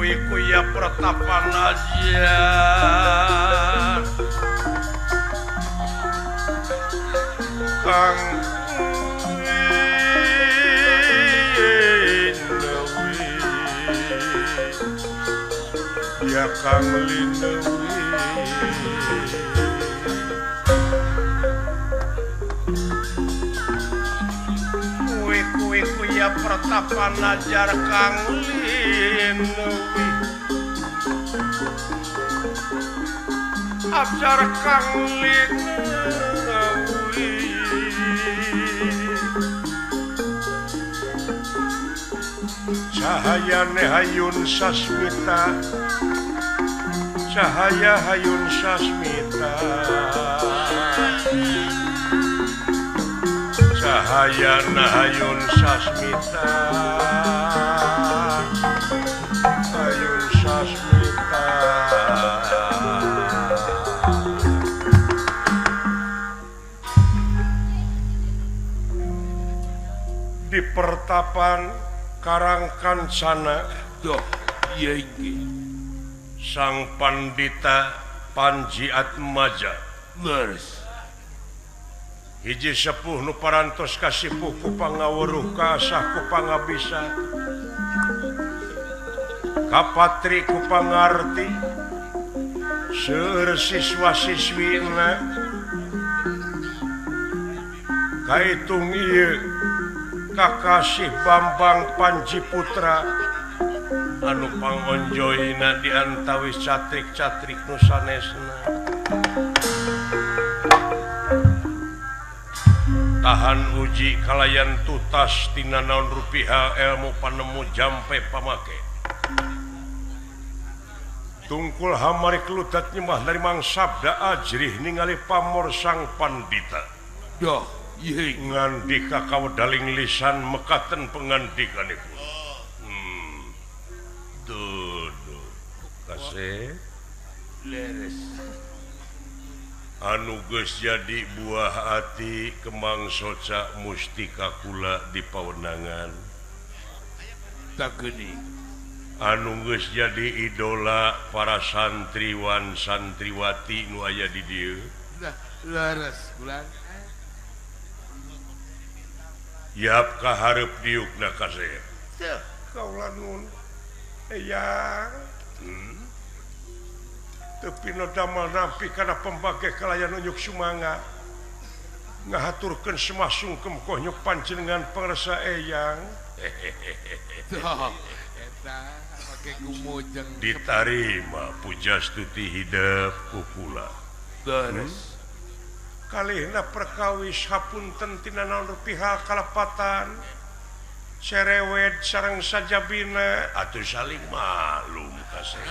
iku ya pertapan aja kang ya kang linewi iku ya pertapan ajar kang linewi ajar kang linewi cahayane hayun sasmita cahaya hayun sasmita cahayana hayun sasmita hayun sasmita di pertapan Karang Kancana doh iya iki sang pandita Panji Atmaja leres hiji sepuh nu parantos kasipuh ku pangaweuruh kaasah ku pangabisa kapatri ku pangarti seueur siswa-siswina kaitung ieu Kakasih Bambang Panji Putra anu pangonjoyna di antawis catrik-catrik nu sanesna tahan uji kalayan tutas tina naon rupiah ilmu panemu jampe pamake tungkul hamari kelutat nyembah dari mang sabda ajrih ningali pamor sang pandita doh ngandika kawedaling lisan mekaten pengandikanipun duduh kasih leres anu geus jadi buah hati kemang soca mustika kula di pawenangan tak geni anu geus jadi idola para santriwan santriwati nu aya di dieu leres bulan yap kaharep diukna kasih kaula nun eyang tepi no damel nampi kana pembage kalayan unyuk sumanga ngahaturkeun semah sungkem kohnyuk panjenengan pangresa eyang doh eta make kumujeng ditarima pujastuti hidup kukula leres kalihna perkawis hapunten tina naon pihak kalepatan cerewet sareng sajabina atuh saling maklum kasih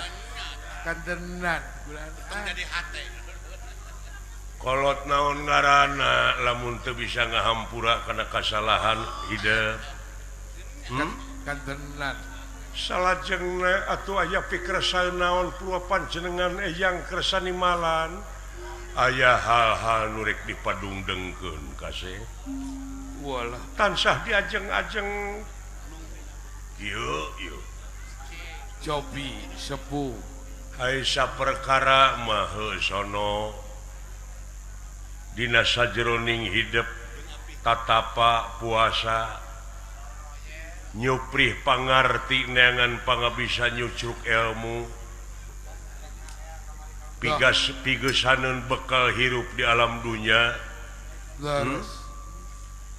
kandenan bulan jadi hate kolot naon ngaranna lamun teu bisa ngahampura kana kasalahan hidup kandenan salajengna atuh aya pikeresan naon purwa panjenengan eyang kersani malan aya hal-hal nurek dipadungdengkeun kasih walah tansah diajeng-ajeng ieu cobi sepuh Aisyah perkara mah sono dina sajroning hidup tatapa puasa nyuprih pangarti neangan pangabisa nyucuk ilmu pigesaneun bekal hirup di alam dunia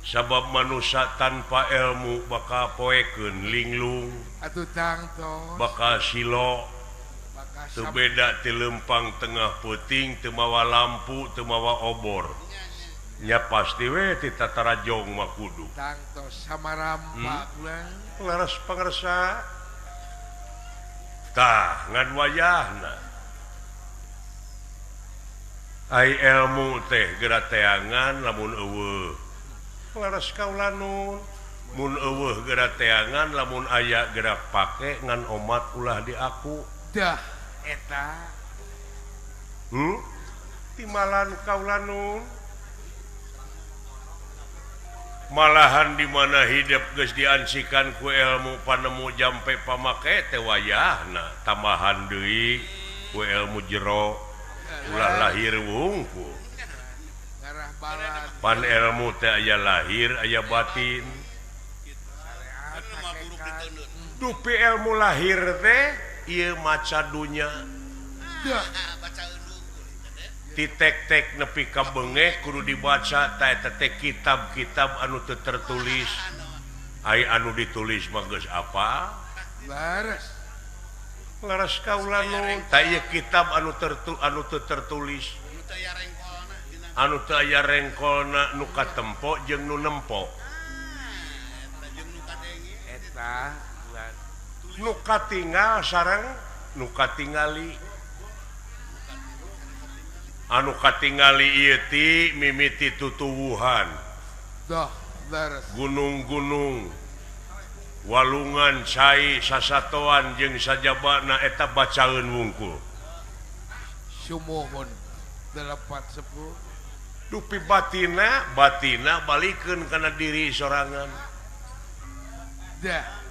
sabab manusia tanpa ilmu bakal poekeun linglung atuh tangtos bakal silo teu beda ti lempang tengah peuting teu mawa lampu teu mawa obor nya pasti we ti tatarajong mah kudu tangtos samarampa bulan laras pangarsa tah ngan wayahna ai ilmu teh geura teangan lamun eueuh laras kaula nun mun eueuh geura teangan lamun aya geura pake ngan omat ulah di aku dah eta timalan kaula nun malahan di mana hidup geus diansikan ku ilmu panemu jampe pamake teh wayahna tambahan deui ku ilmu jero ulah lahir wungkul Garah balan pan ilmu teh aya lahir aya batin syariat hakikat. dupi ilmu lahir teh ieu maca dunya Dah. titek-tek nepi ka beungeh kudu dibaca ta eta teh kitab-kitab anu teu tertulis ai anu ditulis mah geus apa laras kaula nu ta ieu kitab anu teu tertulis anu teu aya rengkolna nu katempo jeung nu nempo Eta bulan nu katinggal sareng nu katingali anu katingali ieu ti mimiti tutuwuhan dah laras gunung-gunung walungan cai sasatoan jeung sajabana eta bacaeun wungkul sumuhun 8 sepuh dupi batina balikeun kana diri sorangan dah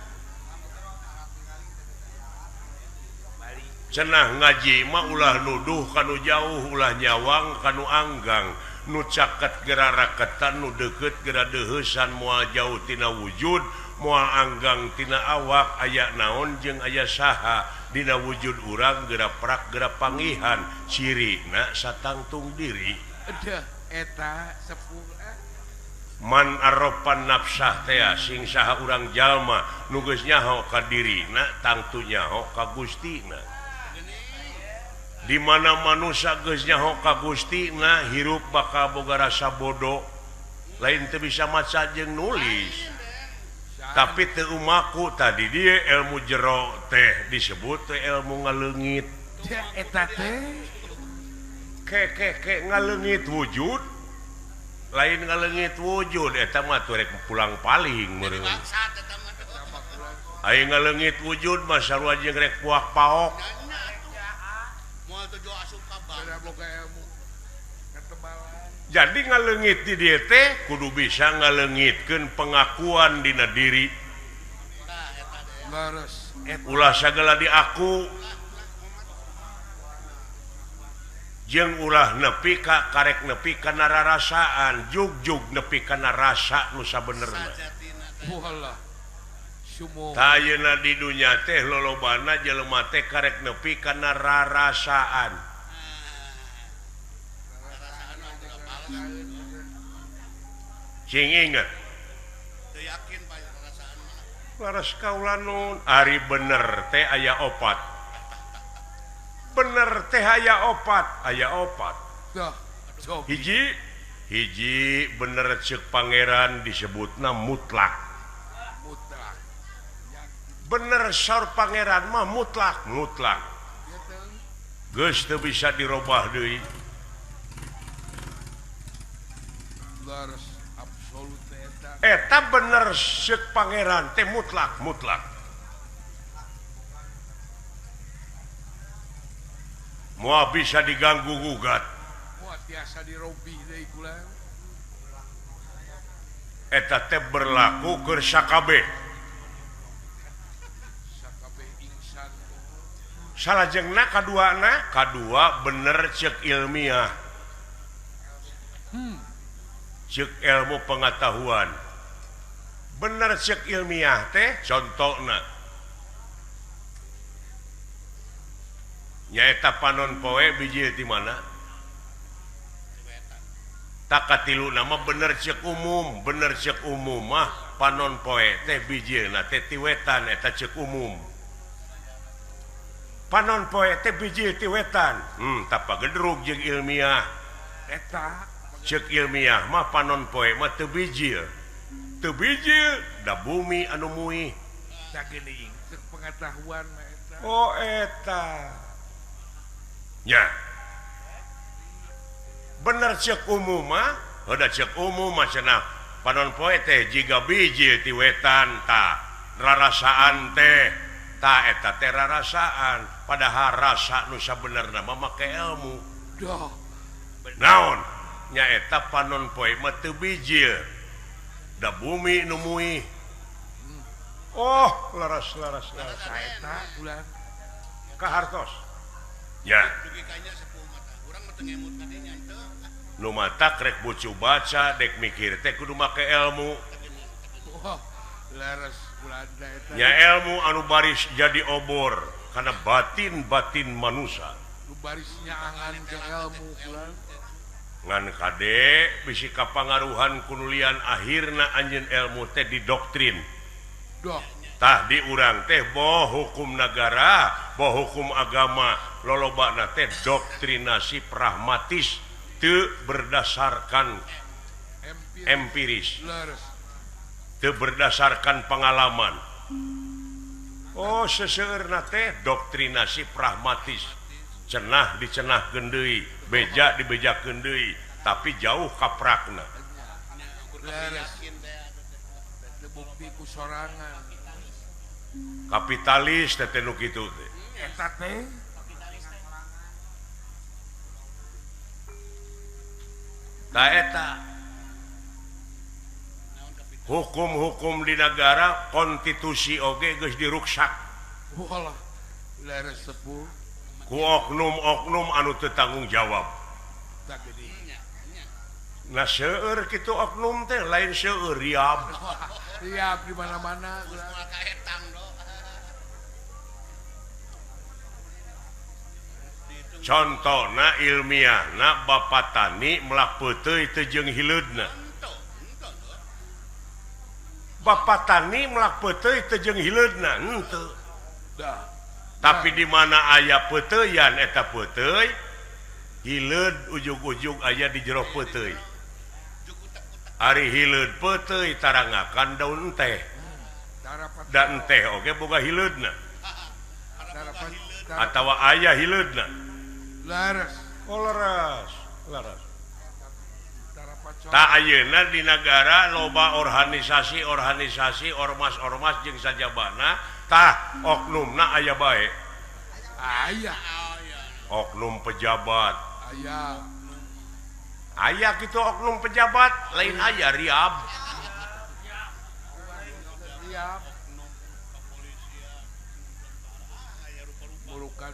cenah ngaji mah ulah nuduh kanu jauh ulah nyawang kanu anggang nu caket gera raketan nu deukeut gera deuheusan moal jauh tina wujud moal anggang tina awak aya naon jeung aya saha dina wujud urang gera prak gera pangihan cirina satangtung diri dah eta sepuh man aropan nafsah teh sing saha urang jalma nu geus nyaho ka dirina tangtu nyaho ka Gustina di mana manusia geus nyaho ka Gustina hirup bakal boga rasa bodoh lain teu bisa maca jeung nulis tapi teu umaku tadi dia ilmu jero teh disebut teh ilmu ngaleungit dah eta teh ke ngaleungit wujud lain ngaleungit wujud eta mah turek pulang paling meureun aya ngaleungit wujud mah sarua jeung rek puak paok boga ilmu ketebalan jadi ngaleungit di dieu teh kudu bisa ngaleungitkeun pengakuan dina diri laras eta ulah sagala diaku jeung ulah nepi ka karek nepi kana rarasaan jugjug nepi kana rasa nu sabenerna walah sumuhun tayeuna di dunya teh lolobana jelema teh karek nepi kana rarasaan cing inget laras kaula nun ari bener teh aya opat bener teh aya opat dah cobi hiji bener ceuk pangeran disebutna mutlak mutlak bener sor pangeran mah mutlak gitu geus teu bisa dirobah deui laras absolut eta eta bener ceuk pangeran teh mutlak moal bisa diganggu gugat wah tiasa dirobi deui kula eta teh berlaku keur sakabeh sakabeh insan salajengna kadua bener ceuk ilmiah ceuk ilmu pengetahuan bener ceuk ilmiah teh contona nyaeta panon poe biji di mana tak katilu nama bener ceuk umum mah panon poe teh bijieuna teh ti wetan eta ceuk umum panon poe teh biji ti wetan tapagedrug jeung ilmiah eta ceuk ilmiah mah panon poe mah teu bijil da bumi anu muih tak geuning ceuk pengetahuan mah eta oh eta nya bener ceuk umum mah da ceuk umum mah cenah panon poe teh jiga biji ti wetan ta rarasaan teh ta eta teh rarasaan padahal rasa nu sabenerna mah make ilmu dah naon nyaeta panon poe mah teu bijil da bumi numui oh laras Eta ulah ka hartos nya nu mata rek bucu baca dek mikir teh kudu make ilmu wah laras Belanda eta nya ilmu anu baris jadi obor karena batin manusia nu barisnya angan ke ilmu ulah ngan kade bisi kapangaruhan kunulian akhirna anjeun ilmu teh didoktrin doh tah di urang teh boh hukum negara boh hukum agama lolobana teh doktrinasi pragmatis teu berdasarkan empiris laras teu berdasarkan pengalaman oh seseueurna teh doktrinasi pragmatis cenah dicenahkeun deui beja dibejakeun deui tapi jauh kaprakna laras bukti ku sorangan kapitalis teh nu kitu teh eta teh da eta hukum-hukum di negara konstitusi oge geus diruksak walah laras sepuh ku oknum-oknum anu teu tanggung jawab tak gede nah seueur kitu oknum teh lain seueur riab riab di mana-mana contohna ilmiahna Bapak Tani melak peuteuy teu jeung hileudna Bapak Tani melak peuteuy teu jeung hileudna henteu dah tapi di mana aya peuteuyan eta peuteuy hileud ujug-ujug aya di jero peuteuy ari hileud peuteuy tarangakan daun teh dan teh oge boga hileudna atawa aya hileudna laras oh laras tak ayeuna di negara loba organisasi ormas jeung sajabana tah oknumna aya bae aya oknum pejabat aya gitu oknum pejabat lain aya riab riab burukan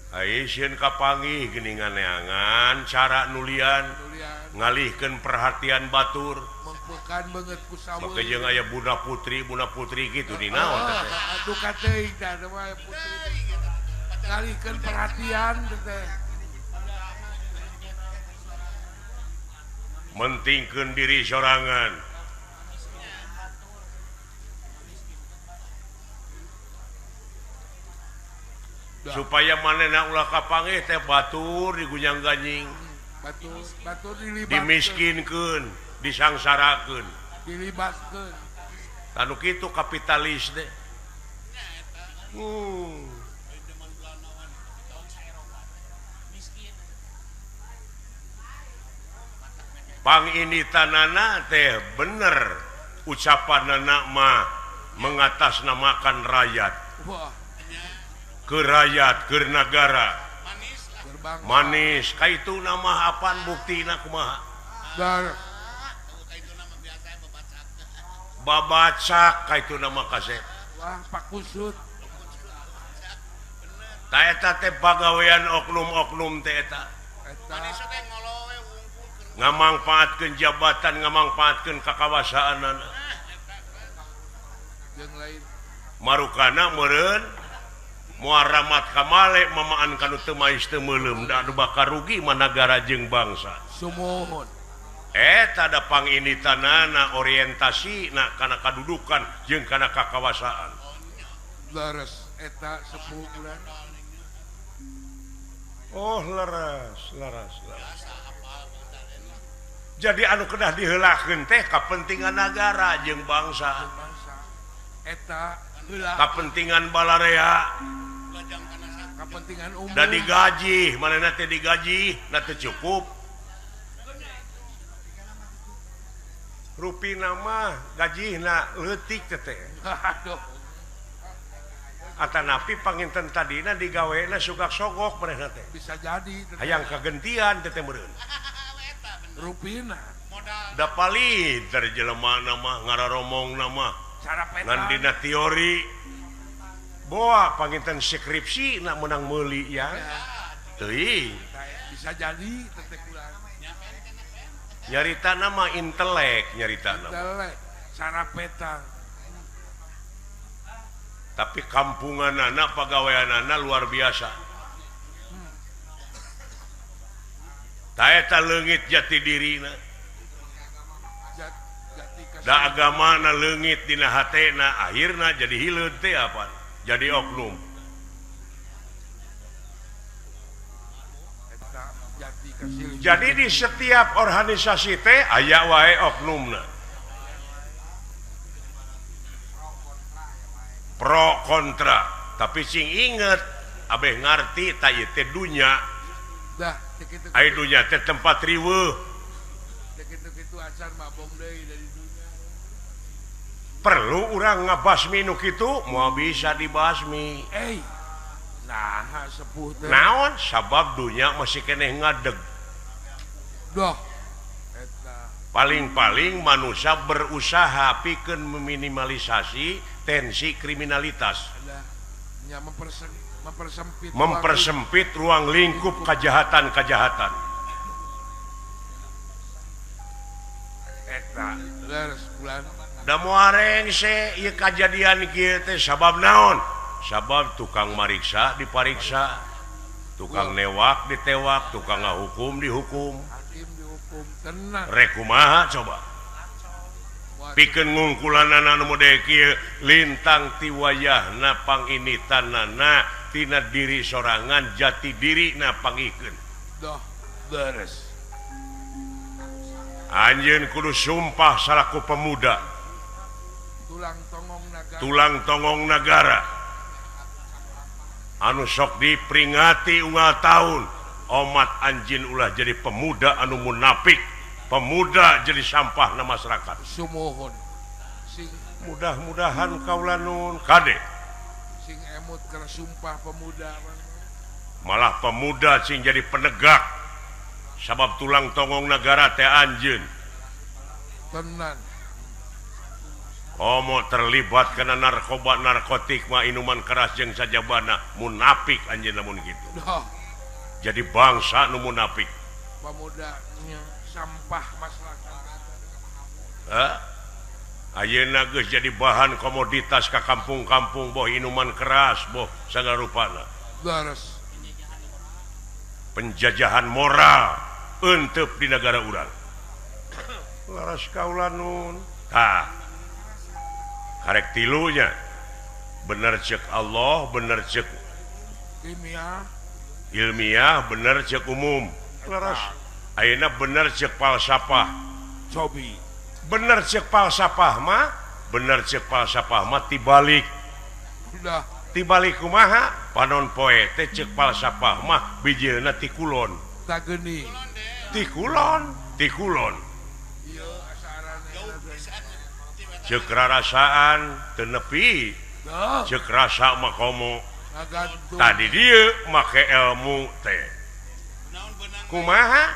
Aisyun kapanggih geningan neangan cara nulian ngalihkeun perhatian batur mengpekan banget ku saweul maka jeung aya buna putri gitu di naon teh aduh kateuing da mah putri ngalihkeun perhatian teh mentingkeun diri sorangan supaya manehna ulah kapanggih teh batur digunyang ganjing batur dilibatkeun dimiskinkeun disangsarakeun dilibatkeun anu kitu kapitalis deh pang ini tanana teh bener ucapanana mah mengatasnamakan rakyat wah ke rakyat ke negara manis kaitu nama apaan buktina kumaha babacak kaitu nama kaset wah Pak Kusut ta eta teh pagawean oknum-oknum teh eta ngamangpaatkeun jabatan ngamangpaatkeun kakawasaanana jeung lain marukana meureun muaramat kamale mamaan kanu teu mais teu meulem da anu bakal rugi mah nagara jeung bangsa sumuhun eta da panginitanana orientasi na kana kadudukan jeung kana kakawasaan leres eta sepuh bulan oh leres jadi anu kedah diheulakeun teh kapentingan negara jeung bangsa eta heula kapentingan balarea kapentingan umum da digaji manehna teh digaji na teu cukup rupina mah gajihna leutik teh aduh atanapi panginten tadina digawena sugak sogok manehna teh bisa jadi hayang kagentian teh meureun rupina da paling terjelema nama ngararomong nama nandina teori boa panginten skripsi nak menang meuli ya teuing bisa jadi tetek ulang nyarita nama intelek nyarita nama intelek cara petang tapi kampunganana pagaweanana luar biasa taeta leungit jati dirina da agamana leungit dina hatena akhirna jadi hileud teh apa jadi oknum jadi di setiap organisasi teh aya wae oknumna pro kontra tapi sing inget abeh ngarti ta ieu teh dunya dah ai dunya teh tempat riweuh kitu acan mabong deui dari dunya perlu urang ngabasmi nu kitu moal bisa dibasmi nah sepuh teh naon sabab dunya masih keneh ngadeg doh eta paling-paling manusia berusaha pikeun meminimalisasi tensi kriminalitas nya mempersempit ruang lingkup kejahatan-kejahatan eta leres bulan da moareng se ieu kajadian kieu teh sabab naon sabab tukang mariksa dipariksa tukang newak ditewak tukang ngahukum dihukum hakim dihukum tenang rek kumaha coba pikeun ngungkulanana nu model kieu lintang ti wayahna panginitanana tina diri sorangan jati dirina pangikeun doh beres anjeun kudu sumpah salaku pemuda tulang tongong nagara anu sok diperingati unggal tahun omat anjin ulah jadi pemuda anu munafik pemuda jadi sampah na masyarakat sumuhun sing mudah-mudahan kaulanun kade sing emut keur sumpah pemuda malah pemuda sing jadi penegak sabab tulang tongong negara teh anjeun tenan komo terlibat kena narkoba narkotik mah inuman keras jeung sajabana munafik anjeun lamun kitu doh jadi bangsa nu munafik pemudanya sampah masyarakat ayeuna geus jadi bahan komoditas ka kampung-kampung boh inuman keras boh sagarupana gares penjajahan moral euteup di negara urang laras kaulanun karek tilunya bener cek Allah bener cek ilmiah bener cek umum laras ayeuna bener cek falsafah cobi bener cek falsafah mah tibalik udah tibalik kumaha panon poe teh cek falsafah mah bijilna ti kulon tak geni ti kulon ieu cek rarasaan teu nepi cek rasa mah komo tadi dieu make ilmu teh kumaha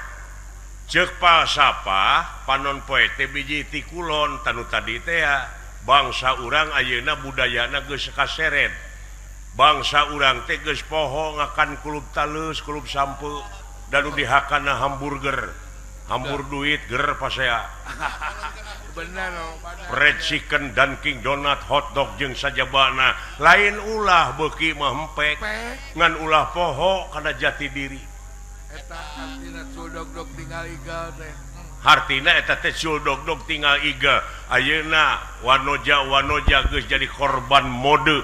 cek falsafah panon poe teh biji ti kulon tanu tadi teh bangsa urang ayeuna budayana geus kaseret bangsa urang teh geus poho ngakan kulup talus kulup sampeu dan dihakana hamburger duit ger pasea bener fried chicken Dunkin Donut hotdog jeung sajabana lain ulah beuki mah empek ngan ulah poho kana jati diri eta artina culdog-dog tinggal iga teh hartina eta teh culdog-dog tinggal iga ayeuna wanoja geus jadi korban mode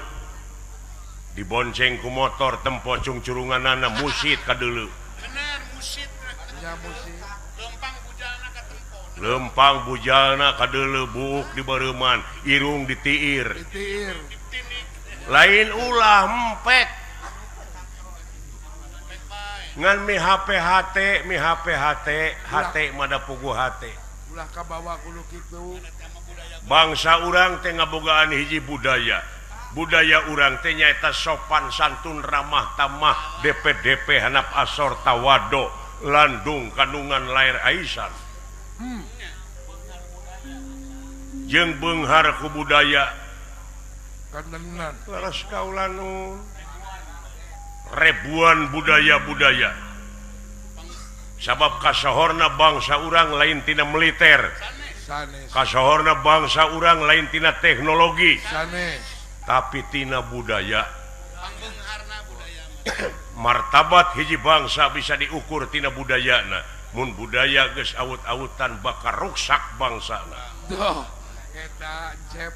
dibonceng ku motor tempo cungcurunganana musit kadeuleu bener musit nya musik lempang bujalna kadeuleu buuk di bareuman irung ditiir lain ulah empek ngan mi HP mada pugu hate ulah kabawa kudu kitu bangsa urang teh ngabogaan hiji budaya urang teh nyaeta sopan santun ramah tamah DP hanap asor tawado landung kandungan lair aisan jeung beunghar ku budaya kandenan laras kaula nun ribuan budaya-budaya sabab kasohorna bangsa urang lain tina militer sanes kasohorna bangsa urang lain tina teknologi sanes tapi tina budaya martabat hiji bangsa bisa diukur tina budayana mun budaya geus awut-awutan bakal rusak bangsana doh eta cep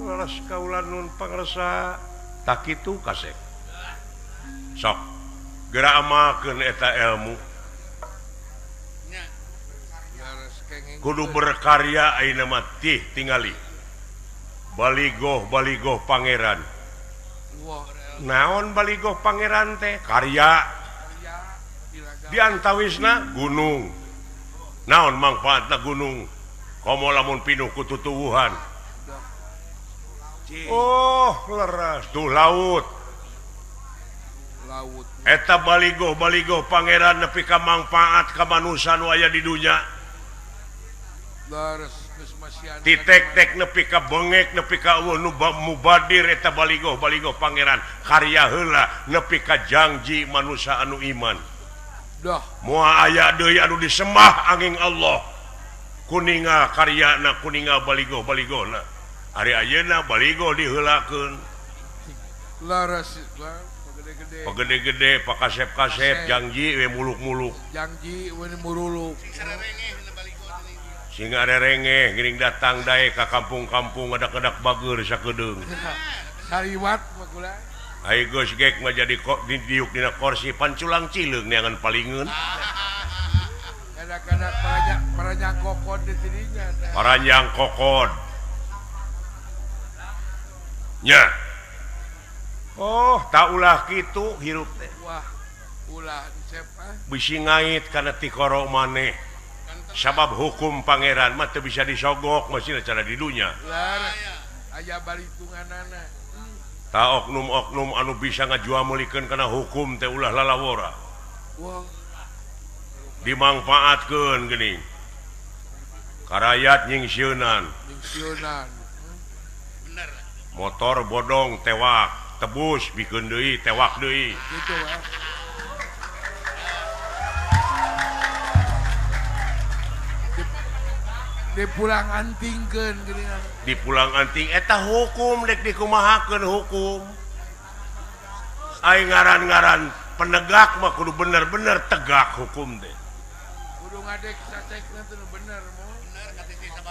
laras kaula nun pangresa tak kitu kasep sok geura amalkeun eta ilmu kudu berkarya ayeuna mah tih tingali baligoh pangeran naon baligoh pangeran teh karya diantawisna gunung naon mangfaatna gunung komo lamun pinuh ku tutuwuhan oh leres tuh laut eta baligoh pangeran nepi ka mangfaat ka manusia nu aya di dunya titek-tek nepi ka bengek nepi ka nu mubadir eta baligoh pangeran karya heula nepi ka janji manusia anu iman dah moal aya deui anu disembah angin Allah kuninga karyana kuninga baligoh-baligona ari ayeuna baligoh diheulakeun laras pagede-gede pakasep-kasep janji we muluk-muluk janji we muruluk singa rerengeh geuning datang dae ka kampung-kampung adak-adak bageur sakedeung sariwat makula ai geus gek mah jadi diuk dina kursi panculang cileung neangan palingeun kadang-kadang paranyang kokod di dirinya paranyang kokod nya oh tak ulah kitu hirup teh wah ulah cep bisi ngait kana ti koro maneh sabab hukum pangeran mah teu bisa disogok masih cara di dunya laras aya balitunganana ta oknum-oknum anu bisa ngajuamelikeun kana hukum teh ulah lalawora wah dimangpaatkeun geuning karayat nyingsieunan bener motor bodong tewak tebus bikeun deui tewak deui gitu dipulang antingkeun geuningan dipulang anting eta hukum dek dikumahakeun hukum ai ngaran-ngaran penegak mah kudu bener-bener tegak hukum teh kudu ngadek sacekna teh bener mo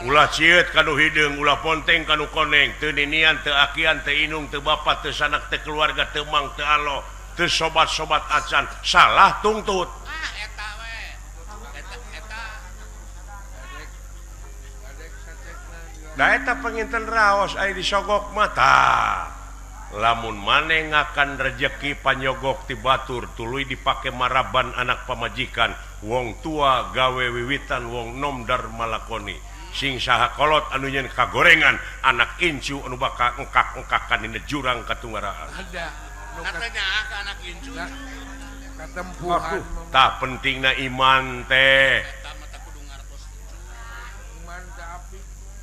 ulah cieut kanu hideung ulah ponteng kanu koneng teu ninian teu akian teu inung teu bapa teu sanak teu keluarga teu mang teu alo teu sobat-sobat acan salah tungtut eta we eta ngadek sacekna da eta penginten raos aya disogok mata lamun maneh ngakan rejeki panyogok ti batur tuluy dipake maraban anak pamajikan wong tua gawe wiwitan wong nom dar malakoni sing saha kolot anu nyeun kagorengan anak incu anu bakal engkak-engkakan dina jurang katungaraan ada katanya anak incu katempuhan tah pentingna iman teh eta mah tak kudu ngartos iman teh api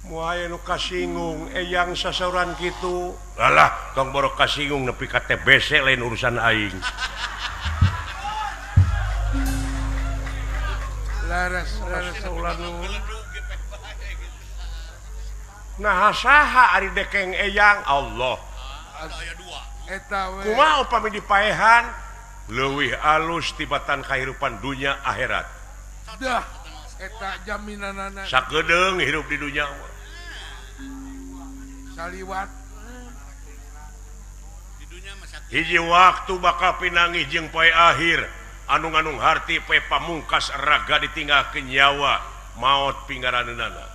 moal aya nu kasinggung eyang sasauran kitu alah tong borok kasinggung nepi ka TBC lain urusan aing laras ulah nah saha ari dekeng eyang Allah aya dua eta we kumaha upami dipaehan leuwih alus tibatan kahirupan dunia akhirat dah eta jaminanana sakedeung hirup di dunia saliwat di dunia mah sakit hiji waktu bakal pinangih jeung poe akhir anu nganung harti poe pamungkas raga ditinggalkeun nyawa maot pingaraneunana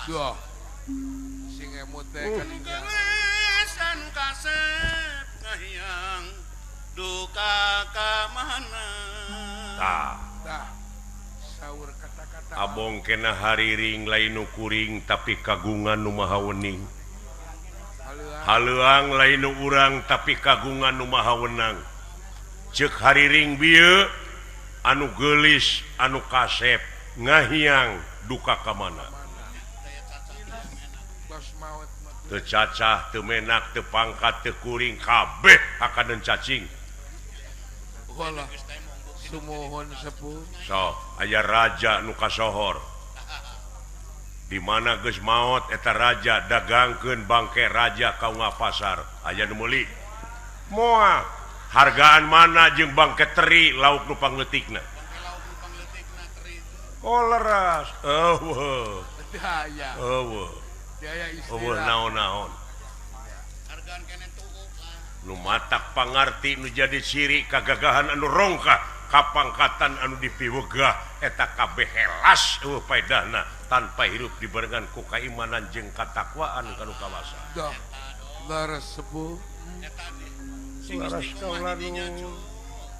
dah sing emut teh kaningan gesan kasep ngahiang duka ka mana tah dah saur kata-kata abong kena hariring lain nu kuring tapi kagungan nu maha wening haleuang lain nu urang tapi kagungan nu maha wenang ceuk hariring bieu anu geulis anu kasep ngahiang duka ka mana maut teu cacah teu menak teu pangkat teu kuring kabeh akan cacing ulah sumuhun sepuh so aya raja nu kasohor di mana geus maot eta raja dagangkeun bangke raja kaunga pasar aya nu meuli moal hargaan mana jeung bangke teri lauk nu pangleutikna leras daya daya istilah naon-naon hargaan kene tuuk nu matak pangarti nu jadi ciri kagagahan anu rongkah kapangkatan anu dipiwegah eta kabeh helas paedahna tanpa hirup dibarengan ku kaimanan jeung katakwaan kanu kawasa dah laras sepuh laras kaula nu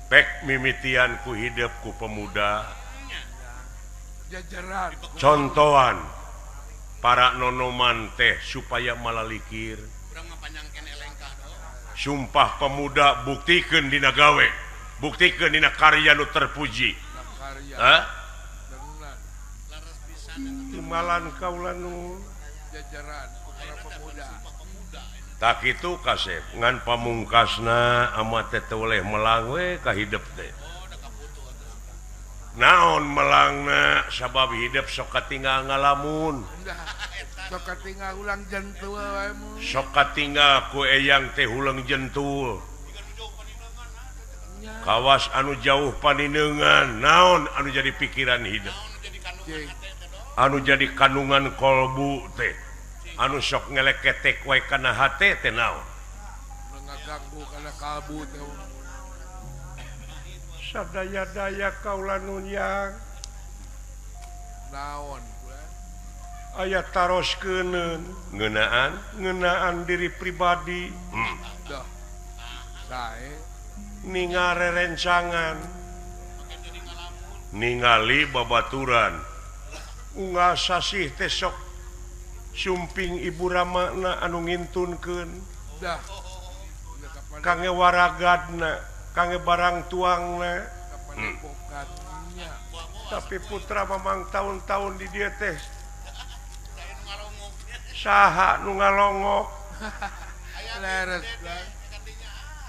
pek mimitian ku hidup ku pemuda jajaran contohan para nonoman teh supaya malalikir urang mah panjang kene lengkah sumpah pemuda buktikeun dina gawe buktikeun dina karya nu terpuji karya laras pisan timalan kaula nu jajaran para pemuda tak kitu kasep ngan pamungkasna amat teh oleh melang we ka hidup teh naon melangna sabab hidup sok katinggal ngalamun sok katinggal ulang jentul wae mun sok katinggal ku eyang teh ulang jentul kawas anu jauh panindeungan naon anu jadi pikiran hidup anu jadi kandungan kolbu teh anu sok ngeleketek wae kana hate teh naon ngaganggu kana kalbu teh sadaya-daya kaula nunyang naon aya taroskeun ngeunaan diri pribadi dah sae ningare rencangan ningali babaturan unggal sasih teh sok sumping ibu ramana anu ngintunkeun dah kange waragadna kange barang tuangna tapi putra mamang tahun-tahun di dia teh saha nu ngalongok leres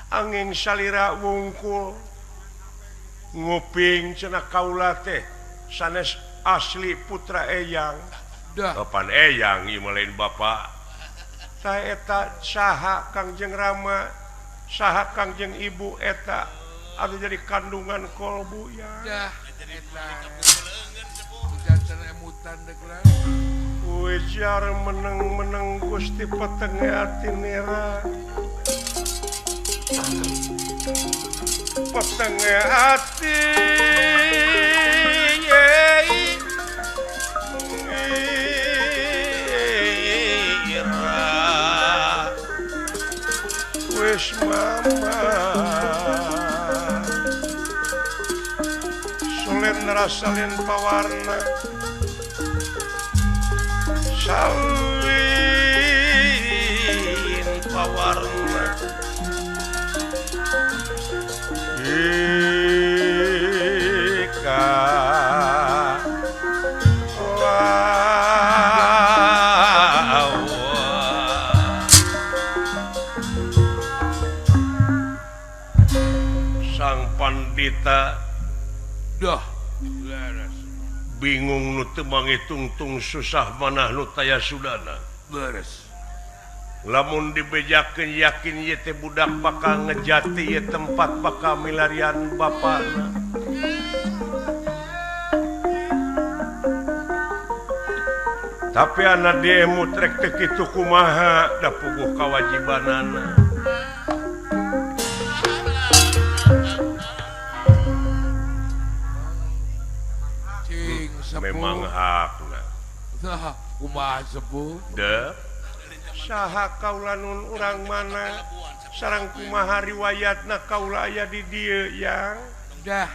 angin salira wungkul nguping cenah kaula teh sanes asli putra eyang dah kapan eyang ieu lain bapak saya eta saha Kangjeng Rama saha Kangjeng Ibu eta anu jadi kandungan kolbu ya dah eta jantan emutan dek lah ujar meneng-meneng Gusti petenge ati nira petenge ati wis mama sulen rasalin pawarna salin pawarna ika pandita dah leres bingung nu teu mangitung-tung susah manah nu taya sudana leres lamun dibejakeun yakin ieu teh budak bakal ngejati ieu tempat bakal milarian bapana tapi anak dia mutrek teu kitu kumaha da puguh kawajibanana memang hakna nah kumaha sepuh deh saha kaula nun urang mana sareng kumaha riwayatna kaula aya di dieu yang dah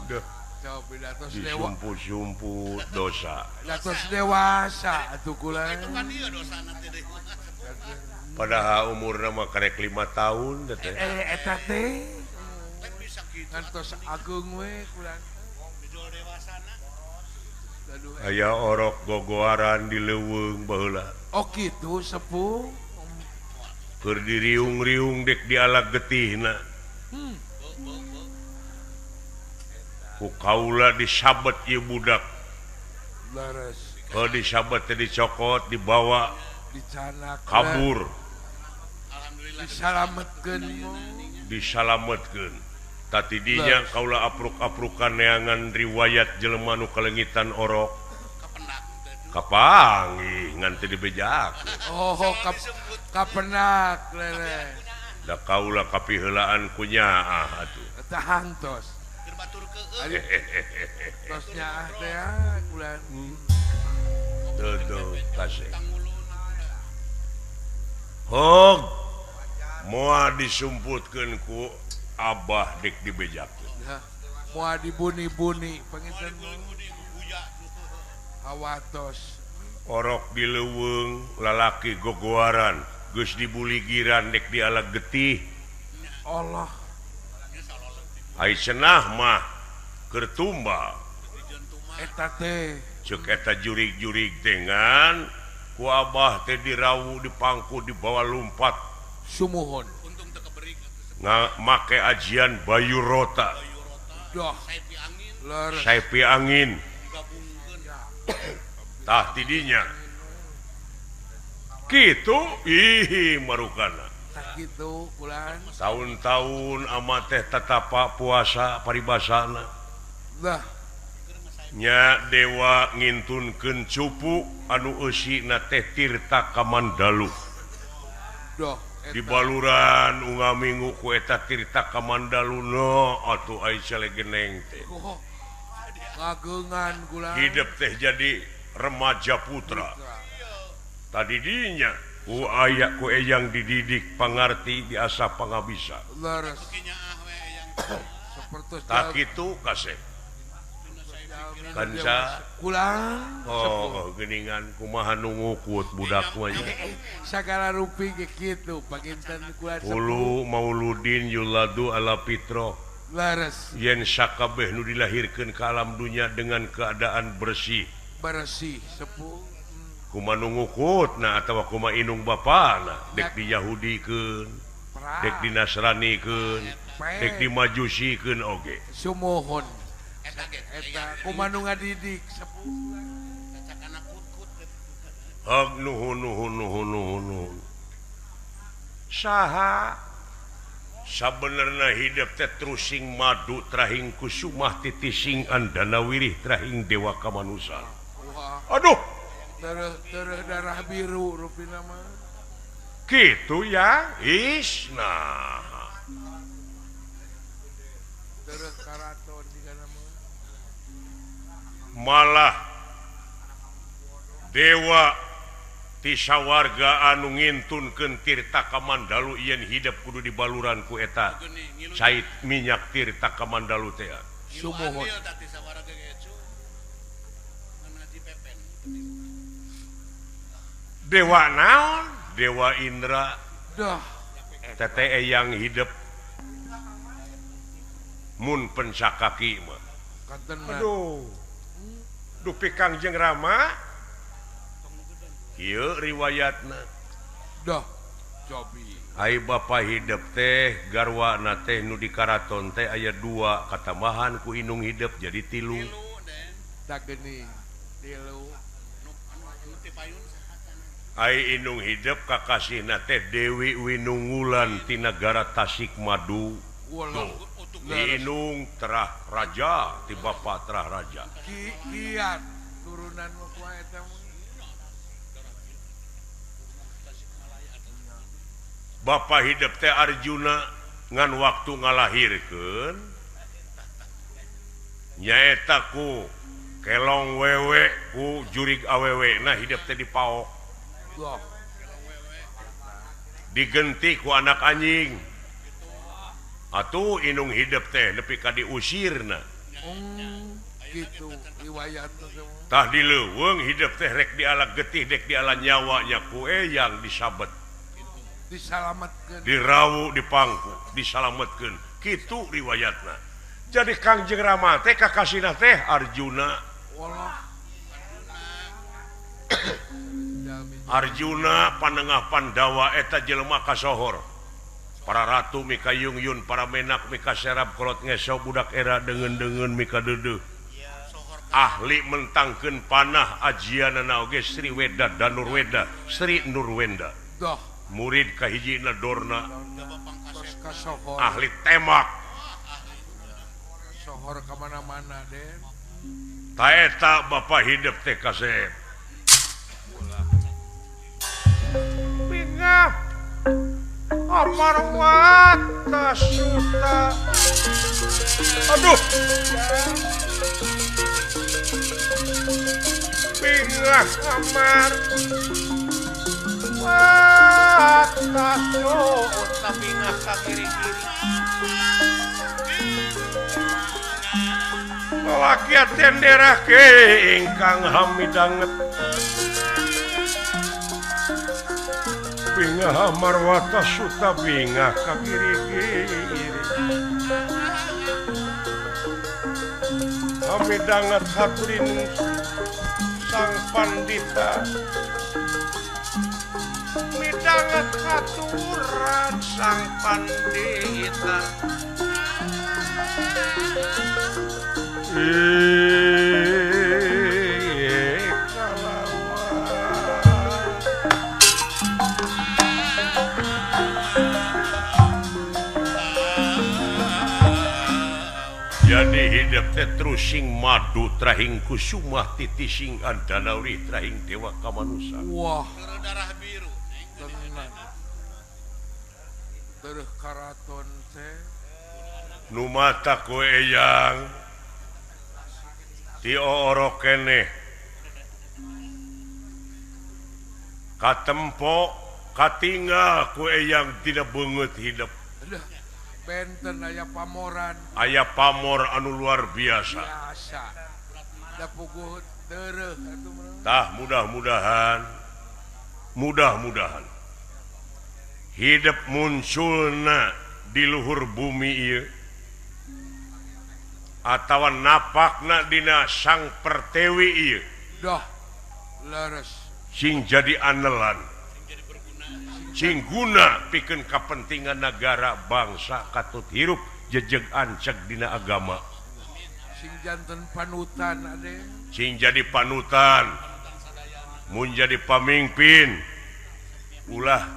deh coba datos dewa disumpu-sumpu dosa datos dewasa atuh kula itu kan dia dosana teh padahal umurna mah karek 5 tahun teh eta teh bisa gitu ngantos agung we kula bijol dewasana aya orok gogoaran di leuweung baheula Oh gitu sepuh. keur diriung-riung dek di alag getihna ku kaula disabet ieu budak Leres disabet teh dicokot dibawa dicanak kabur disalametkeun disalametkeun tati dinya kaula apruk-aprukan neangan riwayat jelema nu kalengitan orok kapangi ngan teu dibejakeun oh kapenak lele da kaula kapiheulaan ku nyaah atuh eta hantos keur batur ari tos nyaah teh kulan Dodo kasih hog moal disumputkeun ku abah dek dibejakeun moal dibuni-buni panginten hawatos orok di leuweung lalaki gogoaran geus dibuligiran dek di alag getih Allah ai cenah mah keur tumbal eta teh ceuk eta jurig-jurig dengan ku abah teh dirawu dipangku dibawa lumpat sumuhun untung teu keberi make ajian bayu rota doh saepi angin leres saipi angin digabungkeun tah tidinya kitu ih marukana sakitu kulan tahun-tahun amat teh tatapa puasa paribasana dah nya dewa ngintunkeun cupu anu eusina teh tirta kamandalu doh di baluran unga minggu ku eta tirta kamandalu no atuh ai salegeneng teh oh ngageungan kulan hidup teh jadi remaja putra tadi dinya ku aya ku eyang dididik pangarti biasa pangabisa leres nyaah we yang seperti tak kitu kasih kanca kulan oh geuningan kumaha nu ngukut budak mah nya sagala rupi ge kitu panginten kulan ulu mauludin yuladu ala fitro leres yen sakabeh nu dilahirkeun ka alam dunya dengan keadaan bersih bersih sepuh kumaha nu ngukutna atawa kumaha inung bapana dek di Yahudikeun dek di Nasranikeun dek di Majusikeun oge sumuhun eta ge eta kumaha nu ngadidik sepuh cacakana kut-kut hag nuhun saha sabenerna hidup teh trusing madu trahing kusumah titising andana wirih trahing dewa kamanusa wah aduh terus darah biru rupina mah gitu ya isna terus karaton di kana mah malah dewa ti sawarga anu ngintunkeun tirta kamandalu yen hidup kudu di baluran ku eta cait minyak tirta kamandalu teh sumuhun tadi sawaraga ge cu ngaji pepen dewa naon dewa Indra dah teteh yang hidup mun pencakaki mah kanten mah aduh dupi Kangjeng Rama ieu riwayatna dah cobi ai bapa hidup teh garwana teh nu di karaton teh aya 2 katambahan ku inung hidup jadi 3 lu den tak geuning tilu nu ti payun saha ai inung hidup kakasihna teh Dewi Winungulan ti negara Tasikmadu walau inung terah raja ti bapa terah raja kiat turunan mah ku eta mah bapa hidup teh Arjuna ngan waktu ngalahirkeun nyaeta ku kelong wewe ku jurig awewe nah hidup teh dipaok wah digenti ku anak anjing atuh inung hidup teh nepi ka diusirna gitu riwayatna semua tah di leuweung hidup teh rek di alag getih dek di ala nyawanya ku eyang disabet disalametkeun dirawu dipangku disalametkeun kitu riwayatna jadi Kangjeng Rama teh kakasihna teh Arjuna walah Arjuna panengah Pandawa eta jelema kasohor para ratu mika yungyun para menak mika serap kolot ngeso budak era dengan mika dedeuh ahli mentangkeun panah ajianana oge Sri Weda Danurweda Sri Nurwenda Doh murid kahijina Dorna kasohor ahli tembak sohor kemana-mana Den taeta Bapak hidup teh kasep bingah amarwata suta aduh bingah amar wata suta bingah ka kiri-kiri lalaki tendera ke ingkang hamidanget bingah marwata suta bingah ka kiri-kiri hamidanget haturin sang pandita midanget haturan sang pandita jadi hidup teh terus sing madu trahing kusumah titi sing andanauri trahing dewa kamanusa wah darah biru tenang terus karaton teh nu mata ku eyang ti oro keneh katempo katinggal ku eyang tidak beungeut hidup aduh benten aya pamoran aya pamor anu luar biasa biasa da puguh teureuk atuh mah tah mudah-mudahan hidup munculna di luhur bumi ieu atawa napakna dina sang pertewi ieu dah leres sing jadi anelan sing guna pikeun kapentingan negara bangsa katut hirup jejeg anceg dina agama sing janten panutan ade sing jadi panutan mun jadi pamimpin ulah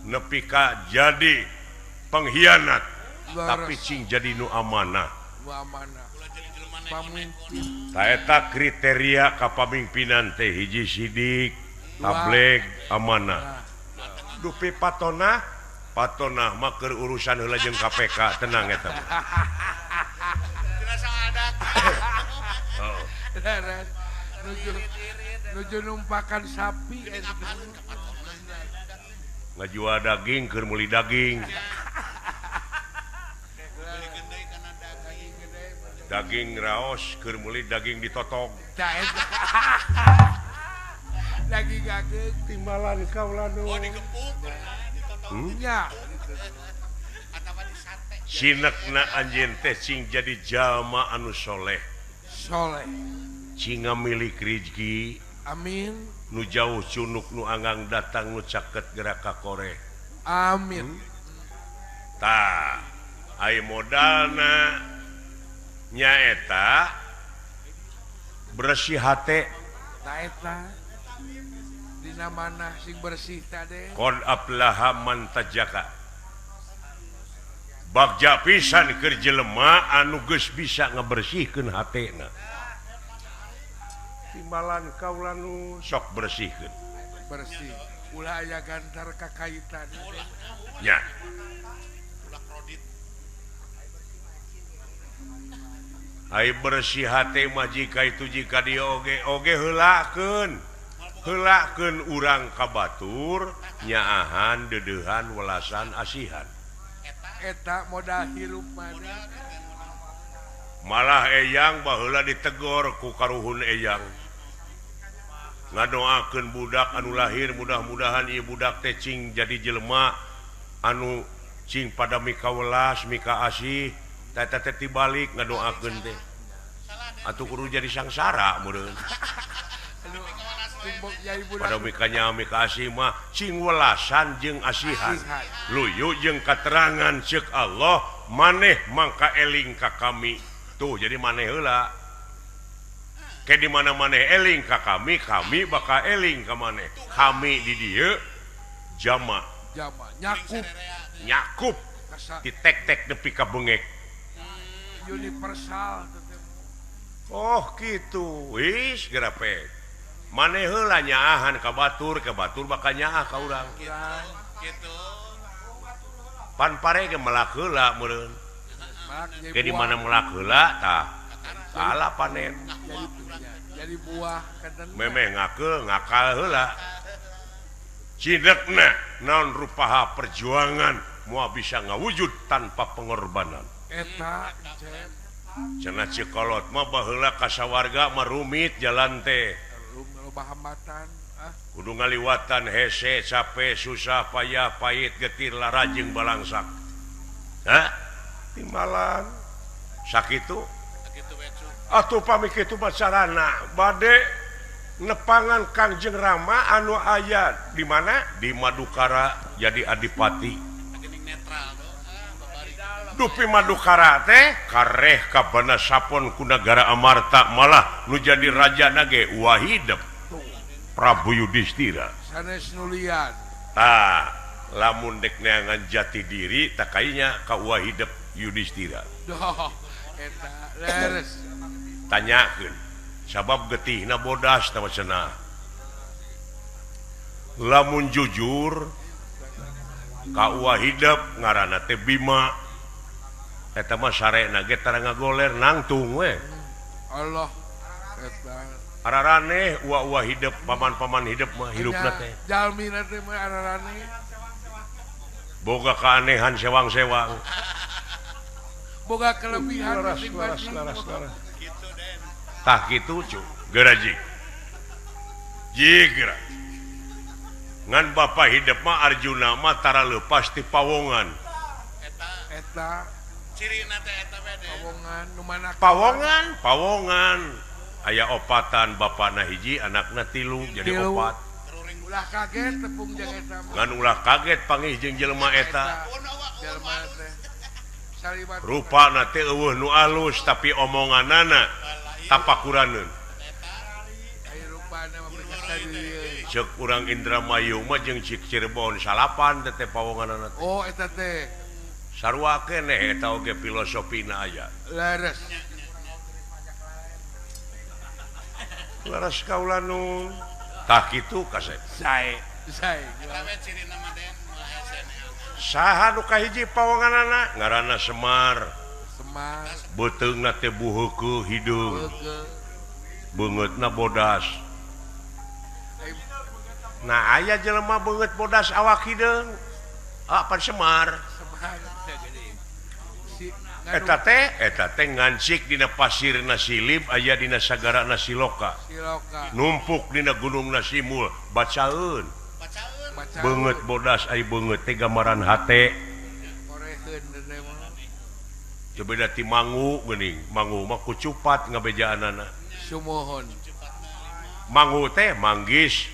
nepi ka jadi pengkhianat tapi sing jadi nu amanah wa mana pamimpin taeta kriteria kapamimpinan teh hiji sidik tablek amanah dupi patona mah keur urusan heula jeung KPK tenang eta dirasa adat oh. leres nuju numpakan sapi ngajual daging keur meuli daging daging raos keur meuli daging ditotog lagi gageug timbalan kaula nu digepuk ditotong nya atawa di sate sinekna anjeun teh sing jadi jalma anu soleh soleh sing ngamilik rezeki amin nu jauh cunuk nu anggang datang nu caket gerak ka kore amin tah ai modalna nyaeta bersih hate taeta dina mana sing bersih tade qad aflaha man tajaka bagja pisan keur jelema anu geus bisa ngabersihkeun hatena timbalan kaula nu sok bersihkeun bersih ulah aya gantar kakaitan nya ulah kredit ai bersih hate mah jika itu jika dia oge heulakeun urang kabatur nyaahan dedeuhan welasan asihan eta modal hirup mana malah eyang baheula ditegor ku karuhun eyang ngadoakeun budak anu lahir mudah-mudahan ieu budak teh cing jadi jelema anu cing pada mika welas mika asih teh tibalik ngadoakeun teh atuh kudu jadi sangsara meureun pada mikanya mikasi mah cing welasan jeung asihan luyu jeung katerangan ceuk Allah maneh mangka eling ka kami tuh jadi maneh heula ke di mana maneh eling ka kami bakal eling ka maneh kami di dieu jama nyakup ditek-tek nepi ka bengek universal oh gitu wis gerapet maneh heula nyaahan ka batur bakal nyaah ka urang gitu pan pare ge melak heula meureun ke di mana melak heula tah salah panen jadi buah memeh ngakal heula cidekna naon rupaha perjuangan moal bisa ngawujud tanpa pengorbanan eta cenah cikolot mah baheula kasawarga mah rumit jalan teh loba hambatan kudu ngaliwatan hese capek susah payah pahit getir larajeng balangsak timbalan sakitu atuh pami kitu bacarana bade nepangan Kangjeng Rama anu aya di mana di Madukara jadi adipati dupi Madukara teh kareh kabana sapon ku nagara Amarta malah nu jadi raja nage Wahidep Prabu Yudhistira sanes nulian lamun dek neangan jati diri tak kayaknya ka Wahidep Yudhistira doh eta leres tanyakeun sabab getihna bodas tah cenah lamun jujur ka Wahidep ngaranna teh Bima eta mah sarena ge tara ngagoler nangtung we Allah eta ararane uwa hidup paman-paman hidup mah hirupna teh jalmina teh mah ararane boga keanehan sewang-sewang boga kelebihan laras tah kitu cu geraji jigra ngan bapa hidup mah Arjuna mah tara leupas ti pawongan eta cirina teh eta bede pawongan nu mana pawongan aya opatan bapana hiji anakna tilu jadi opat ulah kaget tepung jeung eta ngan ulah kaget panggih jeung jelema eta jelema teh salibat rupana teh eueuh nu alus tapi omonganana tapakuraneun aya rupana mah bisa dieu ceuk urang Indramayu mah jeung cik Cirebon salapan teh pawonganana oh eta teh sarua keneh eta oge filosofina aya leres laras kaula nu tah kitu kasep sae tapi cirina mah den saha nu kahiji pawonganana ngaranna Semar beteungna teh buheukeun hideung beungeutna bodas nah aya jelema beungeut bodas awak hideung pan Semar eta teh ngancik dina pasirna Silib aya dina sagarana Siloka numpuk dina gunungna Simul bacaeun beungeut bodas ai beungeut teh gambaran hate coba da ti mangu geuning mangu mah kucupat ngabejaanana sumohon mangu teh manggis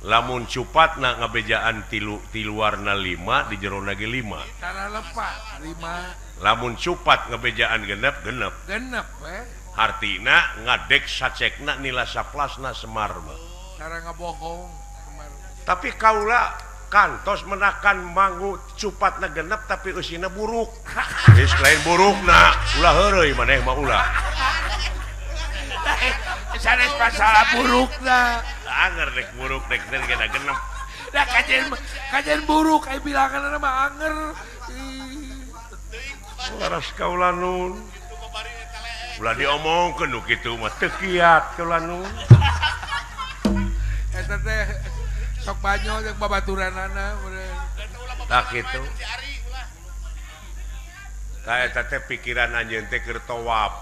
lamun cupatna ngabejaan tiluarna 5 di jerona ge 5 cara lepas 5 lamun cupat ngabejaan genep artina ngadek sacekna nila saplasna Semar mah cara ngabohong tapi kaula kantos menakan mangu cupatna genep tapi eusina buruk geus lain burukna ulah heureuy maneh mah ulah sanes masalah burukna anger dek buruk dek kena genep dah kajen buruk ai bilanganna mah anger laras kaula nun ulah diomongkeun nu kitu mah teu kiat kaula nun eta teh sok banyo jeung babaturanana tah kitu tah eta teh pikiran anjeun teh keur tawaf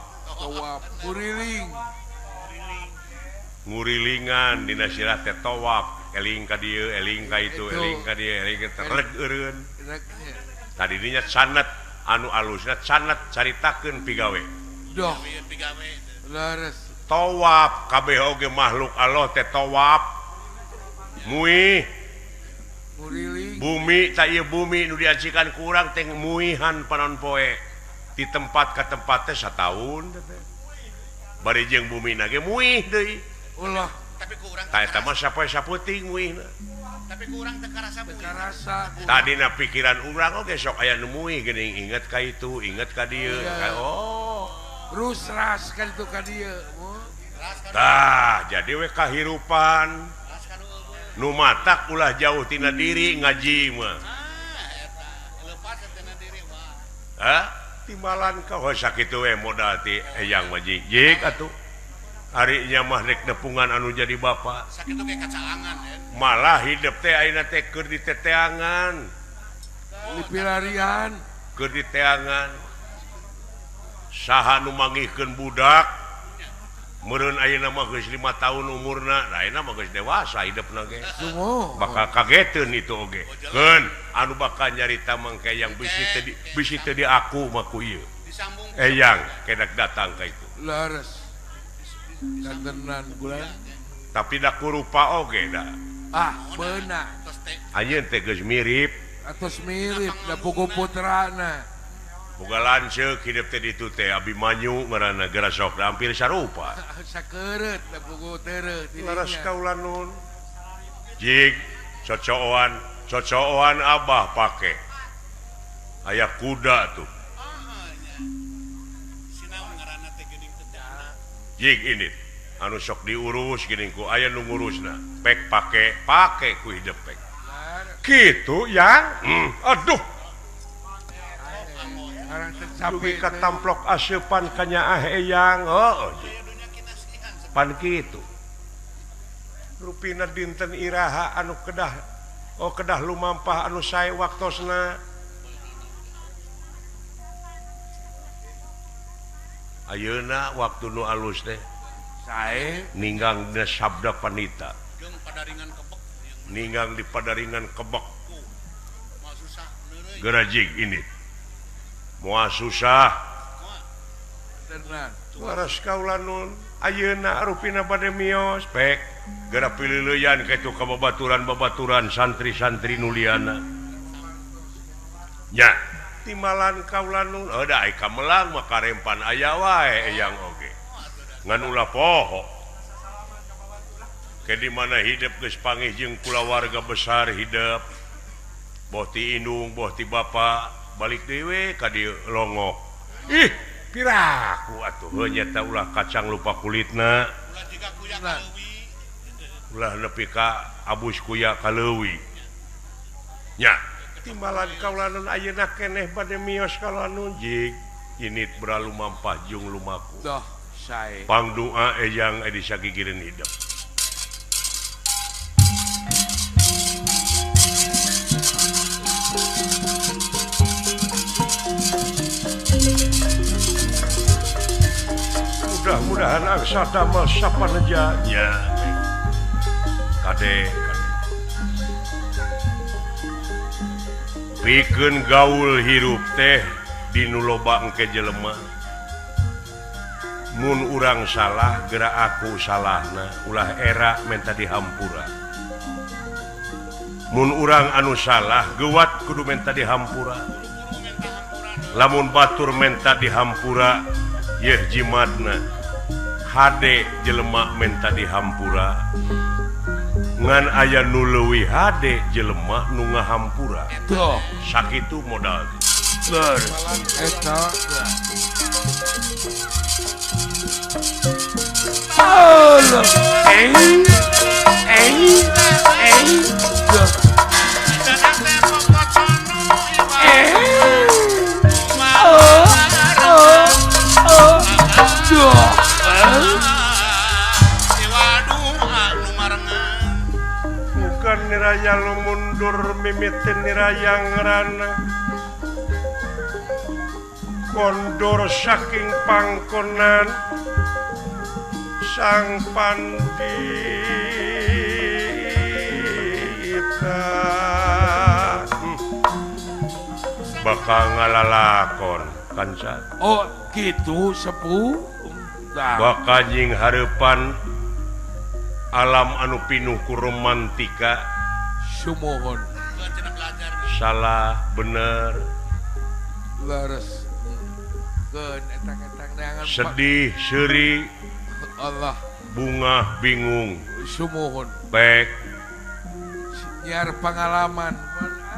ngurilingan dina sirah teh tawaf eling ka dieu eling ka itu eling ka dieu eling ka tereg eureun tadi dinya sanad anu alusna sanad caritakeun pigawe doh leres tawaf kabeh oge makhluk Allah teh tawaf muih Muriling. bumi tak ieu bumi nu diajikan kurang teh muihan panon poe di tempat ke tempat teh sataun teh bari jeung bumi na ge muih deui Ulah tapi kurang ta eta mah sapoe-saputing muihna tapi kurang teu karasa bu karasa. tadina pikiran urang oge sok aya nu muih geuning inget ka itu inget ka dieu Iya. oh Rusras kan itu ka dieu. ras kan tah jadi we kahirupan ras kan nu matak ulah jauh tina diri ngaji mah eta leupas tina diri wah hah timbalan ka sakitu we modal ti eyang mah jig atuh hari nya mah rek nepungan anu jadi bapak sakitu ge kacaangan ya malah hidup teh ayeuna teh keur di teteangan Di pilarian. keur di teangan saha nu manggihkeun budak meureun ayeuna mah geus 5 tahun umurna da ayeuna mah geus dewasa hidupna ge Sumo. bakal kageteun itu oge keun anu bakal nyarita mangke yang bisi teu di aku mah ku ieu disambung eyang kedak datang ka itu Laras. Dantenan bulan. tapi da kurupa oge da Ah, beuna. terus teh anjeun teh geus mirip Atos mirip da pugu putrana. boga lanceuk hidup teh ditu teh Abimanyu ngaranna geura sok hampir sarupa Sakeureut da pugu teureut laras dirinya. kaula nun jig cocoan abah pake aya kuda tuh sinaon ngaranna teh geuning teh jana jig ini anu sok diurus gini ku aya nu ngurusna pek pake ku hidup pek Laras. gitu yang aduh Arang dugi tercapai. katamplok aseupan ka nyaah eyang heuh aya dunya kinasihan pan kitu rupina dinten iraha anu kedah lumampah anu sae waktosna ayeuna waktu nu alus teh Sae. ninggang dina sabda panita jeung padaringan kebek yang ninggang di padaringan kebek mah susah neureui gerajig ini moal susah Tenan. waras kaula nun ayeuna rupina bade mios pek geura pilileuyan kitu ka babaturan santri-santri nuliana nya timbalan kaula nun da ka melang mah karempan aya wae eyang oge ngan ulah poho ke di mana hidup geus panggih jeung kulawarga besar hidup boh ti indung boh ti bapa balik dewe ka dieu longok ih piraku atuh heuh nyata ulah kacang lupa kulitna ulah jika kuya Nah. kaleuwi ulah nepi ka abus kuya kaleuwi nya timbalan kaula nun ayeuna keneh bade mios kaula nun jig init beralu mampah jeung lumaku Doh, sae. pangdoa eyang edi sagigireun hidup mudah-mudahan angsa damel sapanejanya kade pikeun gaul hirup teh dinu loba engke jelema mun urang salah geura aku salahna ulah era menta dihampura mun urang anu salah geuwat kudu menta dihampura lamun batur menta dihampura yeuh jimatna hade jelema menta dihampura ngan aya nu leuwih hade jelema nu ngahampura Doh, sakitu modal laras. Eta. Allah. Doh. dadang teh popocono Doh. waduh anu marengan bukan niraya lu mundur mimitin niraya ngerana kondor saking pangkonan sang pandita bakal ngalalakon kanca Oh, gitu sepuh. bakajing harepan alam anu pinuh ku romantika Sumohon salah bener leres etang-etang neangan sedih seri Allah bunga bingung Sumohon baik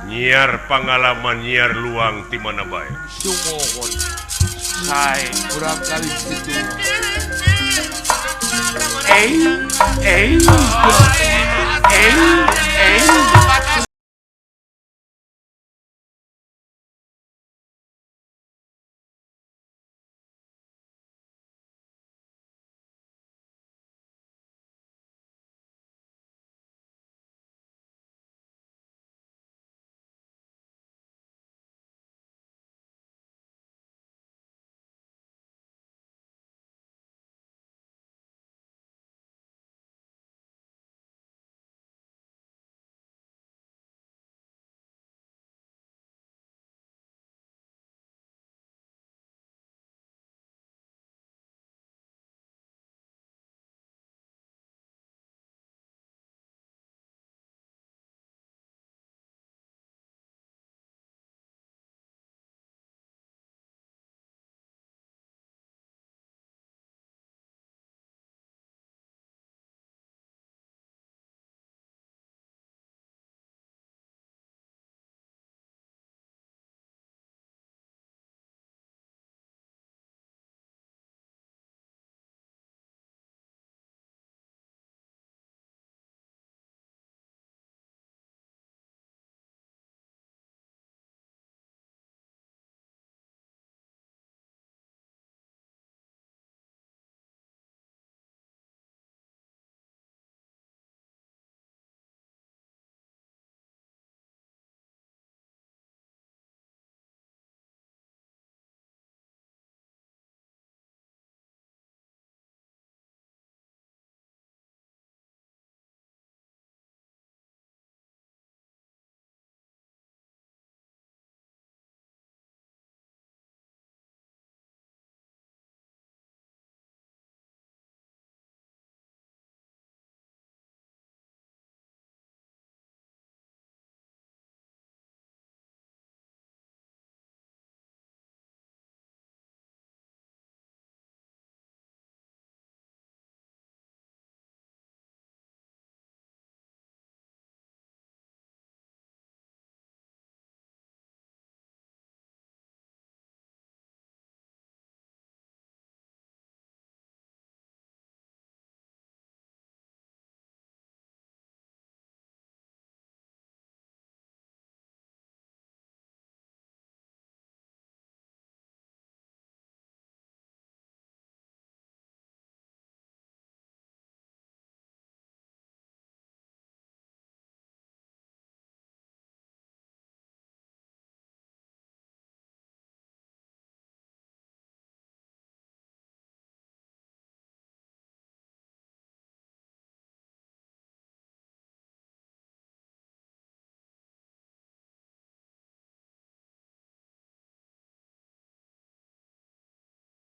nyiar pengalaman nyiar luang di mana baik Sumohon say kurang kali situ eh